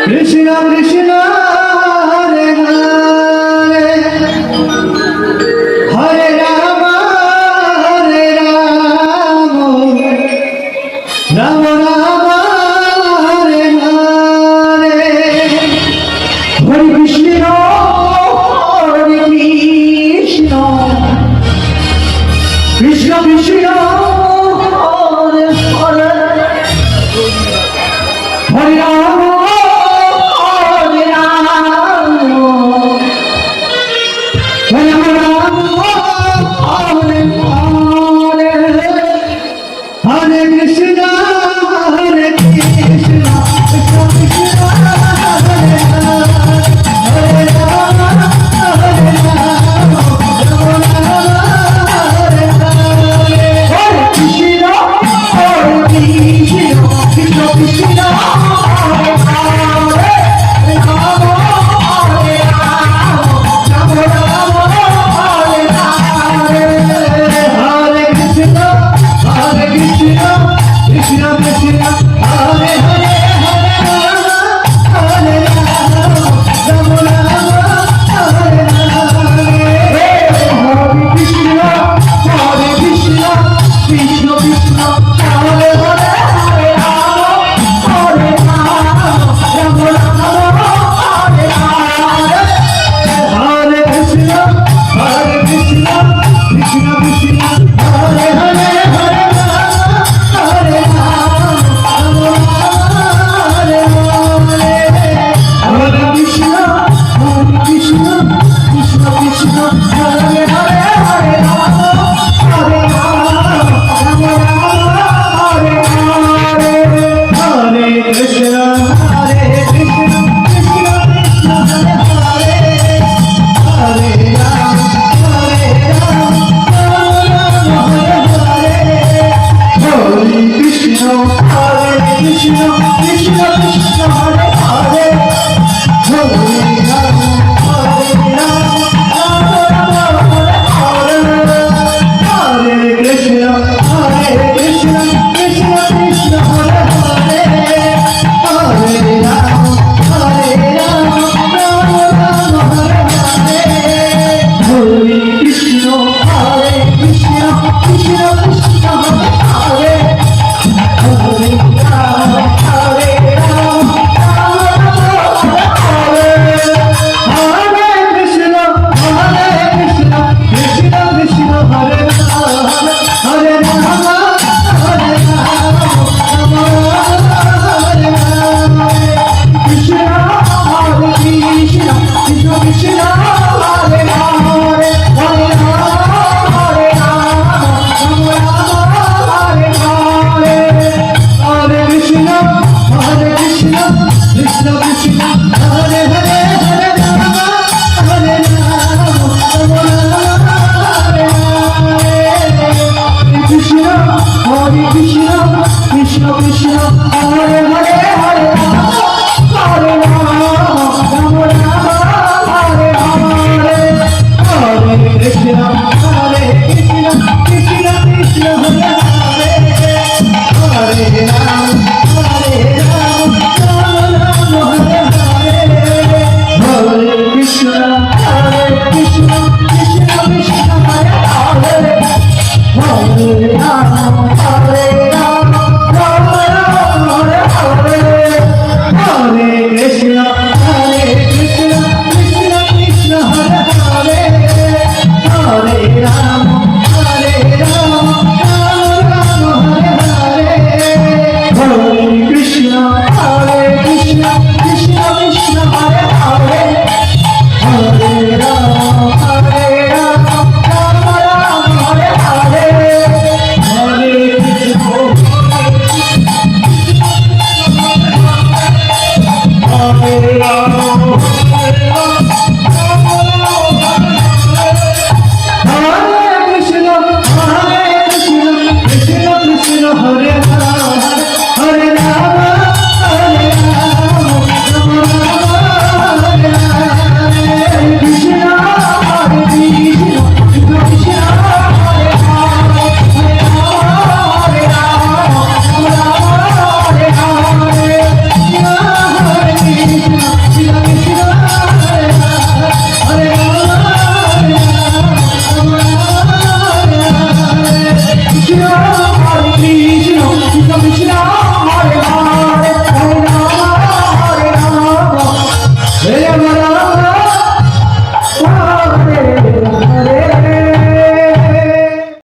Krishna Krishna Hare Hare Hare Ram Ram Ram Hare Hare Hare Krishna Krishna Krishna Hare Hare Hare Ram Hare Ram Hare Ram Hare Hare Hare Krishna Hare Krishna Krishna Krishna Hare Hare Ram Hare Ram Hare Hare Krishna Hare Krishna Krishna Krishna Hare Hare Ram Hare Ram Ram Ram Hare Hare Hare Krishna Krishna Krishna Hare Hare Hare Ram Hare Ram Ram Ram Hare Hare Hare Krishna Krishna Krishna Hare Hare Hare Ram Hare Ram Ram Ram Hare Hare Hare Krishna Krishna Krishna Hare Hare Hare Ram Hare Ram Ram Ram Hare Hare Hare Krishna Krishna Krishna Hare Hare Hare Ram Hare Ram Ram Ram Hare Hare Hare Krishna Krishna Krishna Hare Hare Hare Ram Ram Ram Hare Hare Hare Krishna Krishna Krishna Krishna Hare Hare Hare Ram Ram Ram Hare Hare Hare Krishna Krishna Krishna Krishna Hare Hare Hare Ram Ram Ram Hare Hare Hare Krishna Krishna Krishna Krishna Hare Hare Hare Ram Ram Hare Hare Krishna Krishna Krishna Krishna Hare Hare Ram Hare Ram Ram Hare Hare Krishna Krishna Krishna Krishna Hare Hare Hare Ram Hare Ram Ram Ram Hare Hare Hare Krishna Krishna Krishna Krishna Hare Hare Hare Ram Hare Ram Ram Ram Hare Hare Krishna Krishna Krishna Krishna Hare Hare Hare Ram Hare Ram Ram Ram Hare Hare Hare Krishna Krishna Krishna Krishna Hare Hare Hare Ram Ram Ram Hare Hare Hare Krishna Krishna Krishna Krishna Hare Hare Hare Ram Ram Ram Hare Hare Hare Krishna Krishna Krishna Krishna Hare Hare Hare Ram Ram Ram Hare Hare Hare Krishna Krishna Krishna Krishna Hare Hare Hare Ram Ram Ram Hare Hare Hare Krishna Hare Ram